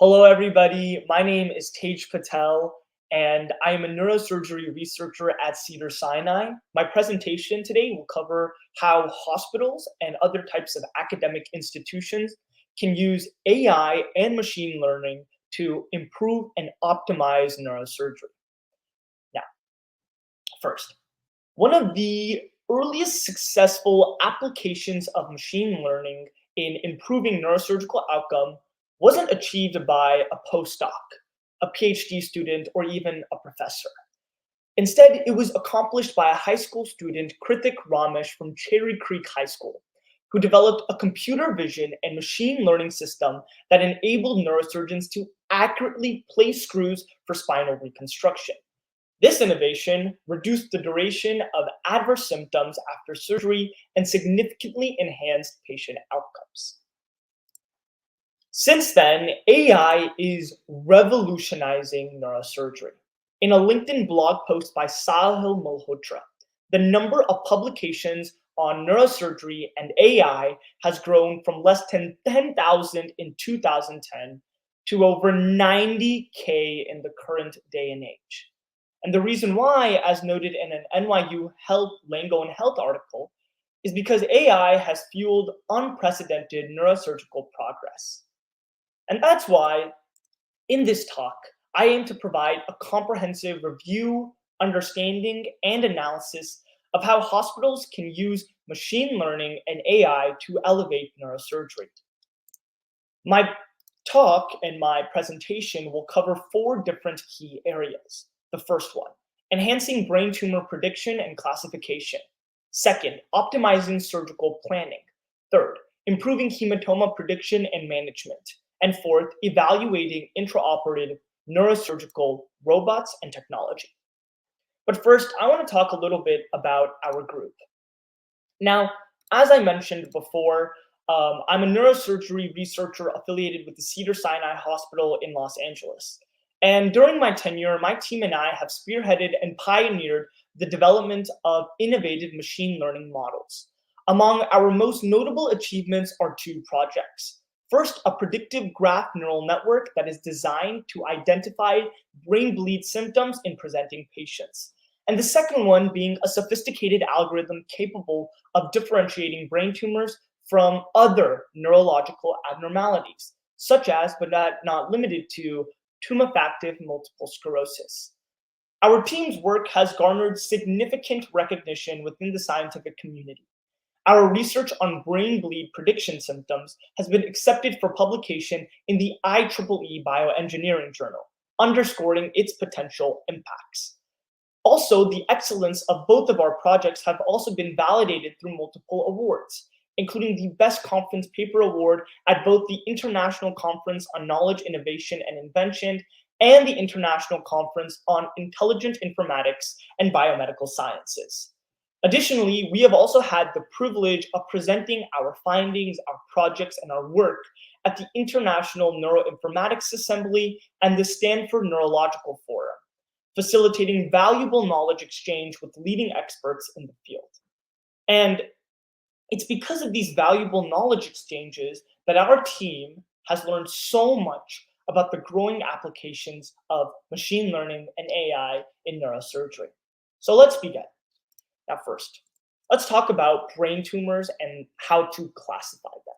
Hello, everybody. My name is Tej Patel, and I am a neurosurgery researcher at Cedars Sinai. My presentation today will cover how hospitals and other types of academic institutions can use AI and machine learning to improve and optimize neurosurgery. Now, first, one of the earliest successful applications of machine learning in improving neurosurgical outcome wasn't achieved by a postdoc, a PhD student, or even a professor. Instead, it was accomplished by a high school student, Krithik Ramesh from Cherry Creek High School, who developed a computer vision and machine learning system that enabled neurosurgeons to accurately place screws for spinal reconstruction. This innovation reduced the duration of adverse symptoms after surgery and significantly enhanced patient outcomes. Since then, AI is revolutionizing neurosurgery. In a LinkedIn blog post by Sahil Malhotra, the number of publications on neurosurgery and AI has grown from less than 10,000 in 2010 to over 90K in the current day and age. And the reason why, as noted in an NYU Lango and Health article, is because AI has fueled unprecedented neurosurgical progress. And that's why, in this talk, I aim to provide a comprehensive review, understanding, and analysis of how hospitals can use machine learning and AI to elevate neurosurgery. My talk and my presentation will cover 4 different key areas. The first one, enhancing brain tumor prediction and classification. Second, optimizing surgical planning. Third, improving hematoma prediction and management. And fourth, evaluating intraoperative neurosurgical robots and technology. But first, I want to talk a little bit about our group. Now, as I mentioned before, I'm a neurosurgery researcher affiliated with the Cedars Sinai Hospital in Los Angeles. And during my tenure, my team and I have spearheaded and pioneered the development of innovative machine learning models. Among our most notable achievements are 2 projects. First, a predictive graph neural network that is designed to identify brain bleed symptoms in presenting patients. And the second one being a sophisticated algorithm capable of differentiating brain tumors from other neurological abnormalities, such as, but not limited to, tumefactive multiple sclerosis. Our team's work has garnered significant recognition within the scientific community. Our research on brain bleed prediction symptoms has been accepted for publication in the IEEE Bioengineering Journal, underscoring its potential impacts. Also, the excellence of both of our projects have also been validated through multiple awards, including the Best Conference Paper Award at both the International Conference on Knowledge, Innovation, and Invention and the International Conference on Intelligent Informatics and Biomedical Sciences. Additionally, we have also had the privilege of presenting our findings, our projects, and our work at the International Neuroinformatics Assembly and the Stanford Neurological Forum, facilitating valuable knowledge exchange with leading experts in the field. And it's because of these valuable knowledge exchanges that our team has learned so much about the growing applications of machine learning and AI in neurosurgery. So let's begin. Now first, let's talk about brain tumors and how to classify them.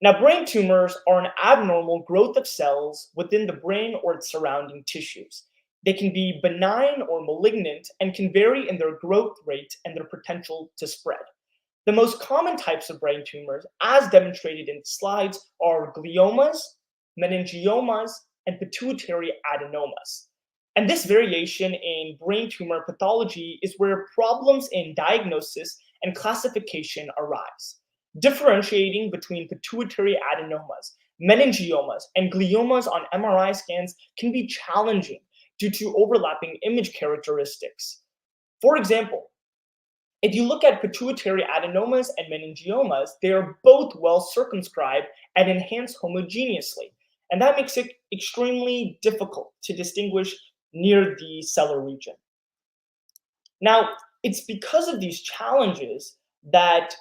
Now, brain tumors are an abnormal growth of cells within the brain or its surrounding tissues. They can be benign or malignant and can vary in their growth rate and their potential to spread. The most common types of brain tumors, as demonstrated in the slides, are gliomas, meningiomas, and pituitary adenomas. And this variation in brain tumor pathology is where problems in diagnosis and classification arise. Differentiating between pituitary adenomas, meningiomas, and gliomas on MRI scans can be challenging due to overlapping image characteristics. For example, if you look at pituitary adenomas and meningiomas, they are both well circumscribed and enhanced homogeneously. And that makes it extremely difficult to distinguish near the cellular region. Now, it's because of these challenges that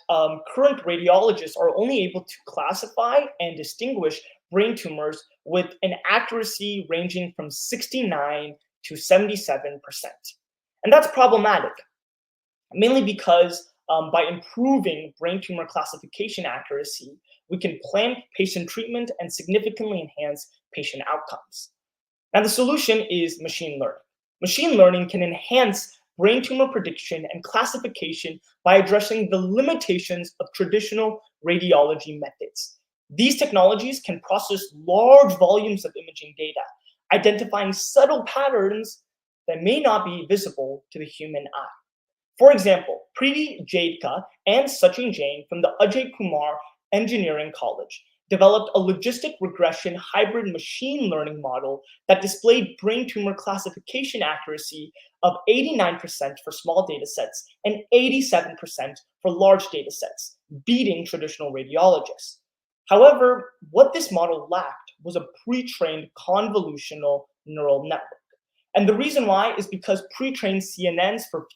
current radiologists are only able to classify and distinguish brain tumors with an accuracy ranging from 69 to 77%. And that's problematic, mainly because by improving brain tumor classification accuracy, we can plan patient treatment and significantly enhance patient outcomes. Now, the solution is machine learning. Machine learning can enhance brain tumor prediction and classification by addressing the limitations of traditional radiology methods. These technologies can process large volumes of imaging data, identifying subtle patterns that may not be visible to the human eye. For example, Preeti Jadka and Sachin Jain from the Ajay Kumar Engineering College developed a logistic regression hybrid machine learning model that displayed brain tumor classification accuracy of 89% for small data sets and 87% for large data sets, beating traditional radiologists. However, what this model lacked was a pre-trained convolutional neural network. And the reason why is because pre-trained CNNs for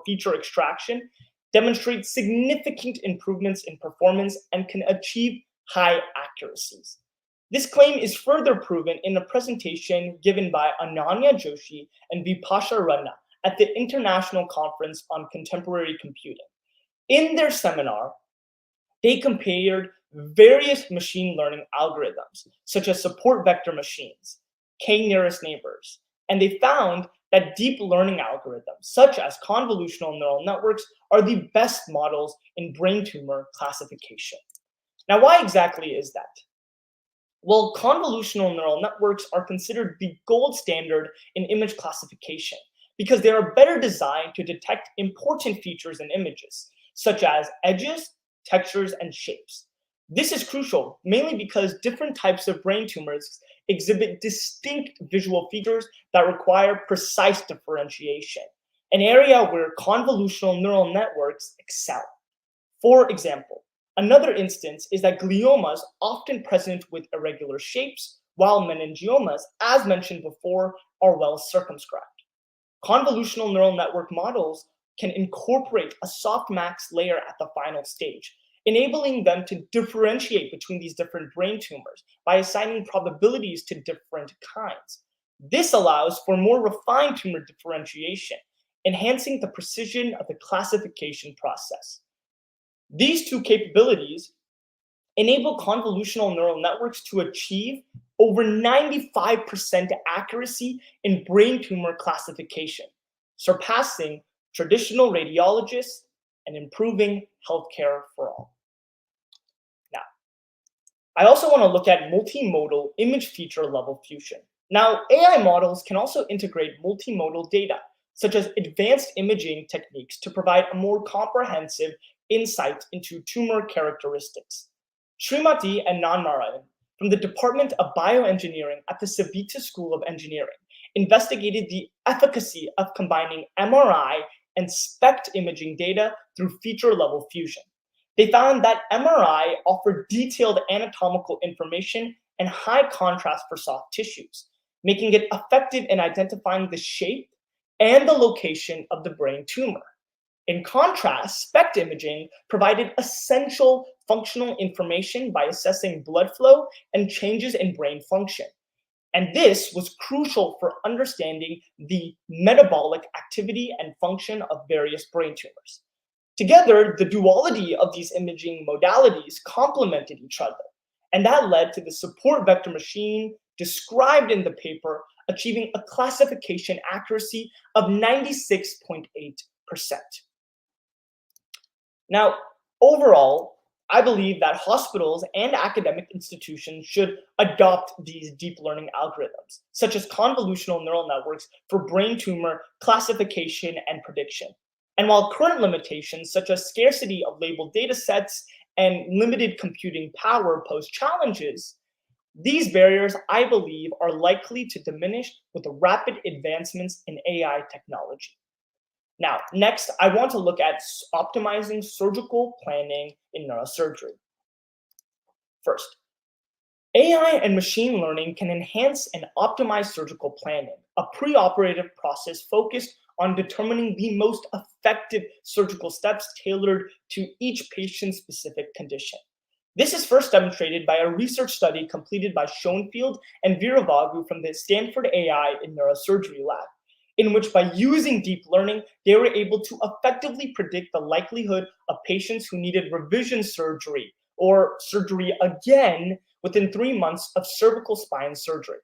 feature extraction demonstrate significant improvements in performance and can achieve high accuracies. This claim is further proven in a presentation given by Ananya Joshi and Vipasha Ranna at the International Conference on Contemporary Computing. In their seminar, they compared various machine learning algorithms, such as support vector machines, k-nearest neighbors, and they found that deep learning algorithms, such as convolutional neural networks, are the best models in brain tumor classification. Now, why exactly is that? Well, convolutional neural networks are considered the gold standard in image classification because they are better designed to detect important features in images, such as edges, textures, and shapes. This is crucial, mainly because different types of brain tumors exhibit distinct visual features that require precise differentiation, an area where convolutional neural networks excel. For example, another instance is that gliomas often present with irregular shapes, while meningiomas, as mentioned before, are well circumscribed. Convolutional neural network models can incorporate a softmax layer at the final stage, enabling them to differentiate between these different brain tumors by assigning probabilities to different kinds. This allows for more refined tumor differentiation, enhancing the precision of the classification process. These two capabilities enable convolutional neural networks to achieve over 95% accuracy in brain tumor classification, surpassing traditional radiologists and improving healthcare for all. Now, I also want to look at multimodal image feature level fusion. Now, AI models can also integrate multimodal data, such as advanced imaging techniques to provide a more comprehensive insight into tumor characteristics. Srimati and Nanmarayan from the Department of Bioengineering at the Savita School of Engineering investigated the efficacy of combining MRI and SPECT imaging data through feature-level fusion. They found that MRI offered detailed anatomical information and high contrast for soft tissues, making it effective in identifying the shape and the location of the brain tumor. In contrast, SPECT imaging provided essential functional information by assessing blood flow and changes in brain function. And this was crucial for understanding the metabolic activity and function of various brain tumors. Together, the duality of these imaging modalities complemented each other, and that led to the support vector machine described in the paper achieving a classification accuracy of 96.8%. Now, overall, I believe that hospitals and academic institutions should adopt these deep learning algorithms, such as convolutional neural networks for brain tumor classification and prediction. And while current limitations, such as scarcity of labeled data sets and limited computing power, pose challenges, these barriers, I believe, are likely to diminish with the rapid advancements in AI technology. Now, next, I want to look at optimizing surgical planning in neurosurgery. First, AI and machine learning can enhance and optimize surgical planning, a preoperative process focused on determining the most effective surgical steps tailored to each patient's specific condition. This is first demonstrated by a research study completed by Schoenfield and Viravagu from the Stanford AI and Neurosurgery Lab, in which by using deep learning, they were able to effectively predict the likelihood of patients who needed revision surgery or surgery again within 3 months of cervical spine surgery.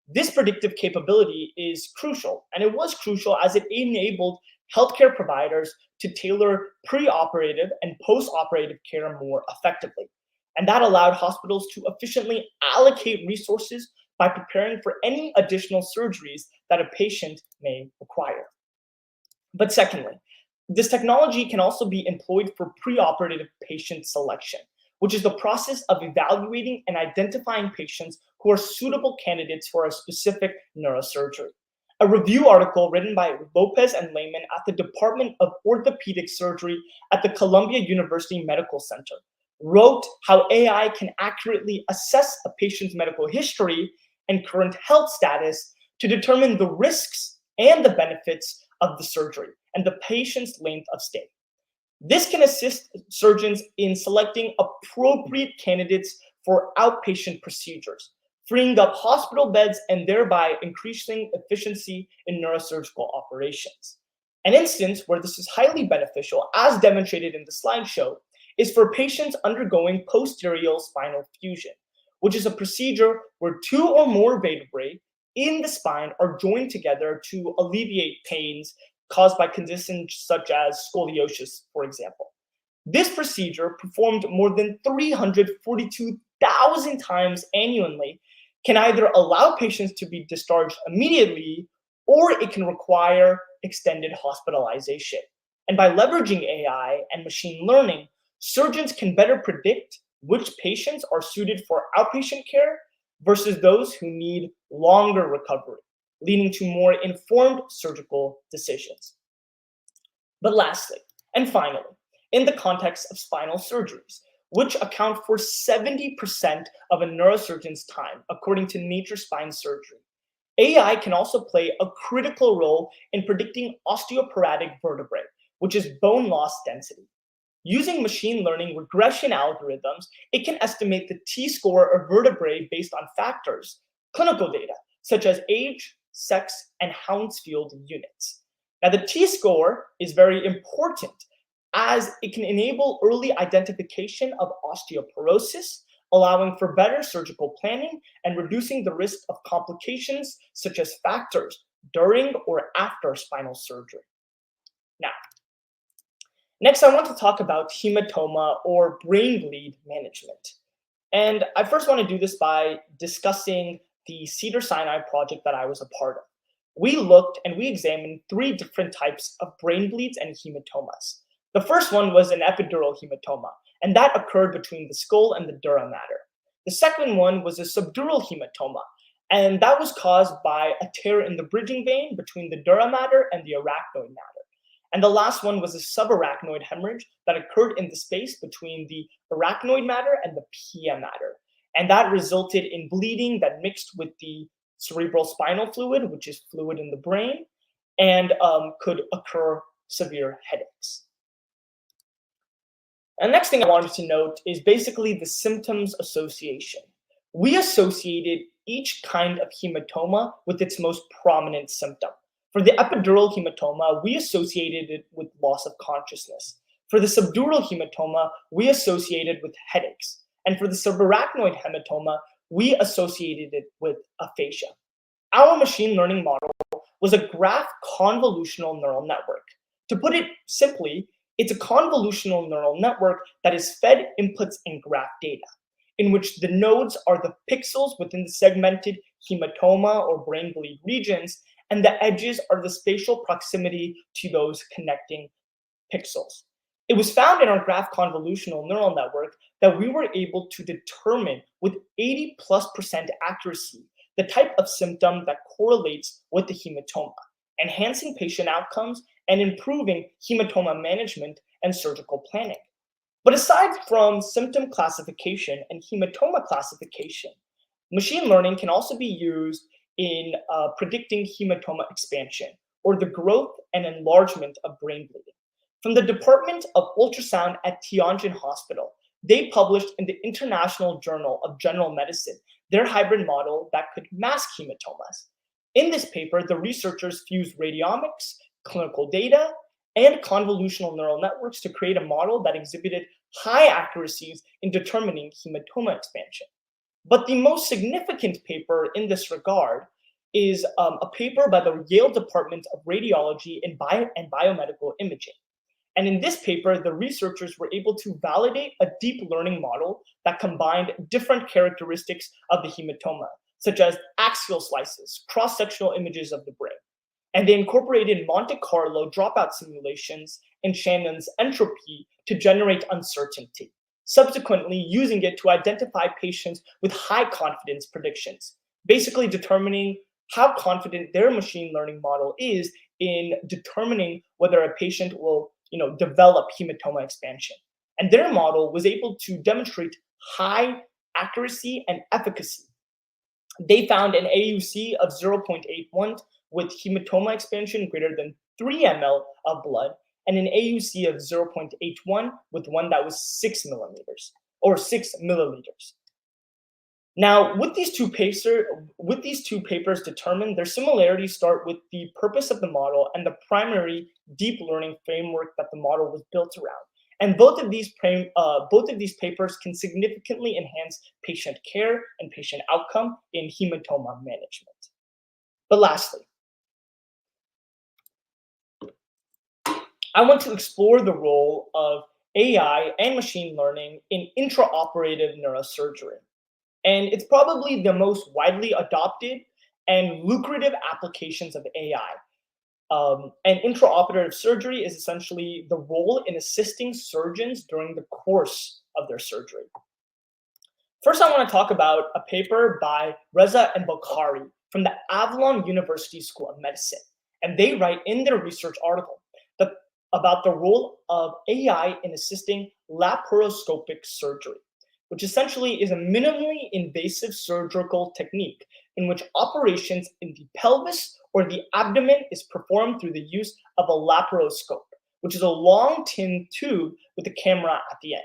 This predictive capability is crucial, and it was crucial as it enabled healthcare providers to tailor preoperative and postoperative care more effectively. And that allowed hospitals to efficiently allocate resources by preparing for any additional surgeries that a patient may require. But secondly, this technology can also be employed for preoperative patient selection, which is the process of evaluating and identifying patients who are suitable candidates for a specific neurosurgery. A review article written by Lopez and Lehman at the Department of Orthopedic Surgery at the Columbia University Medical Center wrote how AI can accurately assess a patient's medical history and current health status to determine the risks and the benefits of the surgery and the patient's length of stay. This can assist surgeons in selecting appropriate candidates for outpatient procedures, freeing up hospital beds and thereby increasing efficiency in neurosurgical operations. An instance where this is highly beneficial, as demonstrated in the slideshow, is for patients undergoing posterior spinal fusion, which is a procedure where 2 or more vertebrae in the spine are joined together to alleviate pains caused by conditions such as scoliosis, for example. This procedure, performed more than 342,000 times annually, can either allow patients to be discharged immediately or it can require extended hospitalization. And by leveraging AI and machine learning, surgeons can better predict which patients are suited for outpatient care versus those who need longer recovery, leading to more informed surgical decisions. But lastly, and finally, in the context of spinal surgeries, which account for 70% of a neurosurgeon's time, according to Nature Spine Surgery, AI can also play a critical role in predicting osteoporotic vertebrae, which is bone loss density. Using machine learning regression algorithms, it can estimate the T-score of vertebrae based on factors, clinical data, such as age, sex, and Hounsfield units. Now, the T-score is very important as it can enable early identification of osteoporosis, allowing for better surgical planning and reducing the risk of complications such as factors during or after spinal surgery. Now, next, I want to talk about hematoma or brain bleed management. And I first want to do this by discussing the Cedars Sinai project that I was a part of. We looked and we examined 3 different types of brain bleeds and hematomas. The first one was an epidural hematoma, and that occurred between the skull and the dura mater. The second one was a subdural hematoma, and that was caused by a tear in the bridging vein between the dura mater and the arachnoid mater. And the last one was a subarachnoid hemorrhage that occurred in the space between the arachnoid mater and the pia mater. And that resulted in bleeding that mixed with the cerebral spinal fluid, which is fluid in the brain, and could occur severe headaches. And the next thing I wanted to note is basically the symptoms association. We associated each kind of hematoma with its most prominent symptom. For the epidural hematoma, we associated it with loss of consciousness. For the subdural hematoma, we associated with headaches. And for the subarachnoid hematoma, we associated it with aphasia. Our machine learning model was a graph convolutional neural network. To put it simply, it's a convolutional neural network that is fed inputs and graph data, in which the nodes are the pixels within the segmented hematoma or brain bleed regions, and the edges are the spatial proximity to those connecting pixels. It was found in our graph convolutional neural network that we were able to determine with 80+% accuracy the type of symptom that correlates with the hematoma, enhancing patient outcomes and improving hematoma management and surgical planning. But aside from symptom classification and hematoma classification, machine learning can also be used in predicting hematoma expansion, or the growth and enlargement of brain bleeding. From the Department of Ultrasound at Tianjin Hospital, they published in the International Journal of General Medicine their hybrid model that could mask hematomas. In this paper, the researchers fused radiomics, clinical data, and convolutional neural networks to create a model that exhibited high accuracies in determining hematoma expansion. But the most significant paper in this regard is a paper by the Yale Department of Radiology and Biomedical Imaging. And in this paper, the researchers were able to validate a deep learning model that combined different characteristics of the hematoma, such as axial slices, cross-sectional images of the brain. And they incorporated Monte Carlo dropout simulations and Shannon's entropy to generate uncertainty, subsequently using it to identify patients with high confidence predictions, basically determining how confident their machine learning model is in determining whether a patient will develop hematoma expansion. And their model was able to demonstrate high accuracy and efficacy. They found an AUC of 0.81 with hematoma expansion greater than 3 ml of blood, and an AUC of 0.81 with one that was 6 millimeters or 6 milliliters. Now, with these two papers determined, their similarities start with the purpose of the model and the primary deep learning framework that the model was built around. And both of these papers can significantly enhance patient care and patient outcome in hematoma management. But lastly, I want to explore the role of AI and machine learning in intraoperative neurosurgery. And it's probably the most widely adopted and lucrative applications of AI. And intraoperative surgery is essentially the role in assisting surgeons during the course of their surgery. First, I want to talk about a paper by Reza and Bokhari from the Avalon University School of Medicine. And they write in their research article about the role of AI in assisting laparoscopic surgery, which essentially is a minimally invasive surgical technique in which operations in the pelvis or the abdomen is performed through the use of a laparoscope, which is a long tin tube with a camera at the end.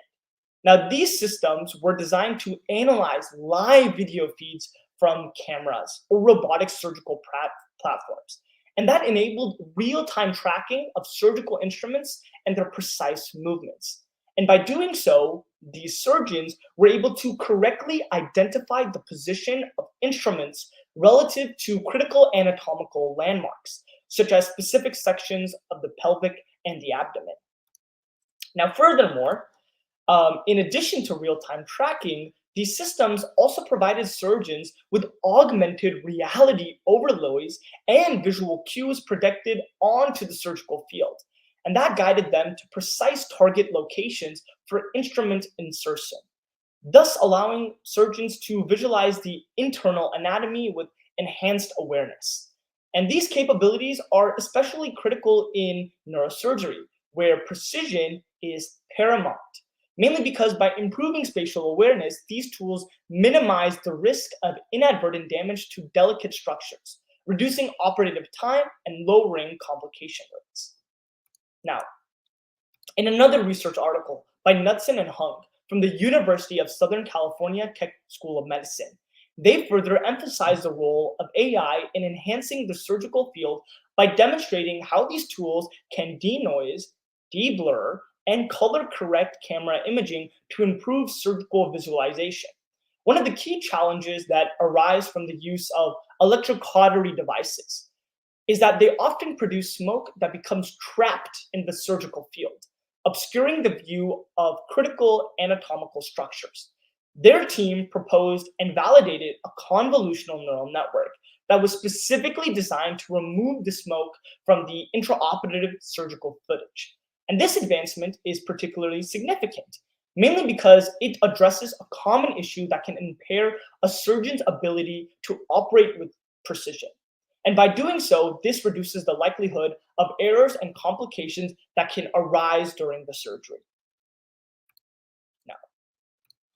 Now, these systems were designed to analyze live video feeds from cameras or robotic surgical platforms, and that enabled real-time tracking of surgical instruments and their precise movements. And by doing so, these surgeons were able to correctly identify the position of instruments relative to critical anatomical landmarks, such as specific sections of the pelvic and the abdomen. Now, furthermore, in addition to real-time tracking, these systems also provided surgeons with augmented reality overlays and visual cues projected onto the surgical field. And that guided them to precise target locations for instrument insertion, thus allowing surgeons to visualize the internal anatomy with enhanced awareness. And these capabilities are especially critical in neurosurgery, where precision is paramount, mainly because by improving spatial awareness, these tools minimize the risk of inadvertent damage to delicate structures, reducing operative time and lowering complication rates. Now, in another research article by Knudsen and Hung from the University of Southern California Keck School of Medicine, they further emphasize the role of AI in enhancing the surgical field by demonstrating how these tools can denoise, deblur, and color correct camera imaging to improve surgical visualization. One of the key challenges that arise from the use of electrocautery devices is that they often produce smoke that becomes trapped in the surgical field, obscuring the view of critical anatomical structures. Their team proposed and validated a convolutional neural network that was specifically designed to remove the smoke from the intraoperative surgical footage. And this advancement is particularly significant, mainly because it addresses a common issue that can impair a surgeon's ability to operate with precision. And by doing so, this reduces the likelihood of errors and complications that can arise during the surgery. Now,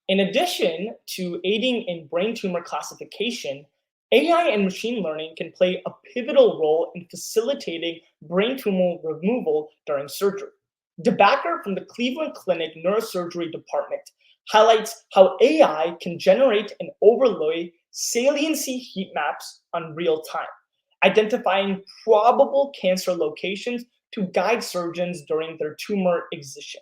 in addition to aiding in brain tumor classification, AI and machine learning can play a pivotal role in facilitating brain tumor removal during surgery. DeBacker from the Cleveland Clinic Neurosurgery Department highlights how AI can generate and overlay saliency heat maps on real time, identifying probable cancer locations to guide surgeons during their tumor excision.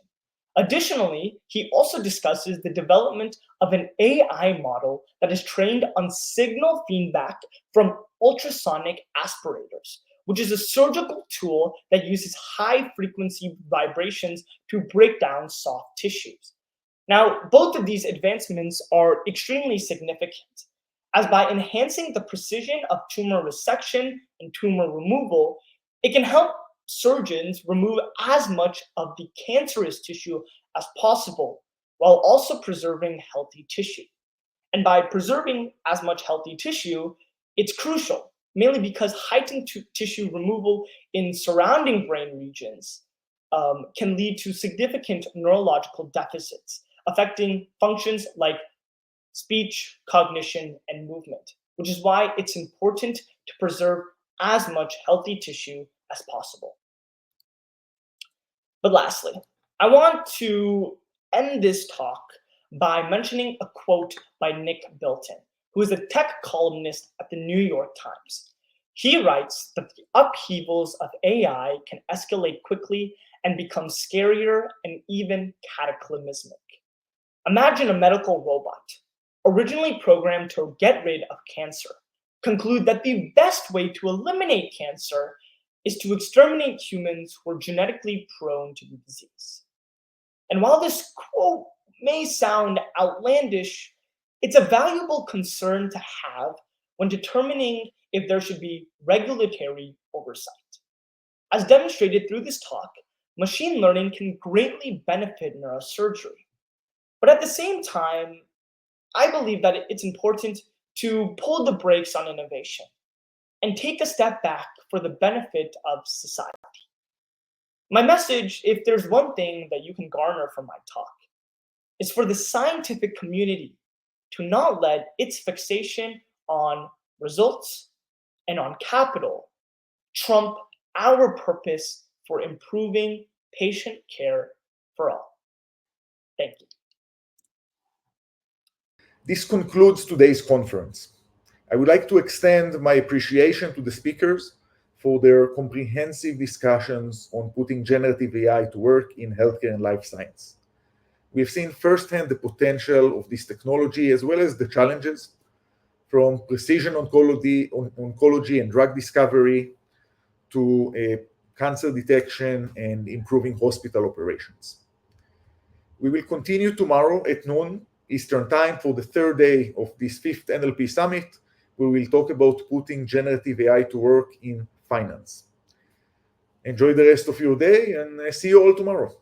Additionally, he also discusses the development of an AI model that is trained on signal feedback from ultrasonic aspirators, which is a surgical tool that uses high-frequency vibrations to break down soft tissues. Now, both of these advancements are extremely significant, as by enhancing the precision of tumor resection and tumor removal, it can help surgeons remove as much of the cancerous tissue as possible while also preserving healthy tissue. And by preserving as much healthy tissue, it's crucial, mainly because heightened tissue removal in surrounding brain regions can lead to significant neurological deficits, affecting functions like speech, cognition, and movement, which is why it's important to preserve as much healthy tissue as possible. But lastly, I want to end this talk by mentioning a quote by Nick Bilton, who is a tech columnist at the New York Times. He writes that the upheavals of AI can escalate quickly and become scarier and even cataclysmic. Imagine a medical robot, originally programmed to get rid of cancer, conclude that the best way to eliminate cancer is to exterminate humans who are genetically prone to the disease. And while this quote may sound outlandish, it's a valuable concern to have when determining if there should be regulatory oversight. As demonstrated through this talk, machine learning can greatly benefit neurosurgery. But at the same time, I believe that it's important to pull the brakes on innovation and take a step back for the benefit of society. My message, if there's one thing that you can garner from my talk, is for the scientific community to not let its fixation on results and on capital trump our purpose for improving patient care for all. Thank you. This concludes today's conference. I would like to extend my appreciation to the speakers for their comprehensive discussions on putting generative AI to work in healthcare and life science. We have seen firsthand the potential of this technology as well as the challenges, from precision oncology and drug discovery to cancer detection and improving hospital operations. We will continue tomorrow at noon Eastern Time for the third day of this 5th NLP Summit. We will talk about putting generative AI to work in finance. Enjoy the rest of your day and see you all tomorrow.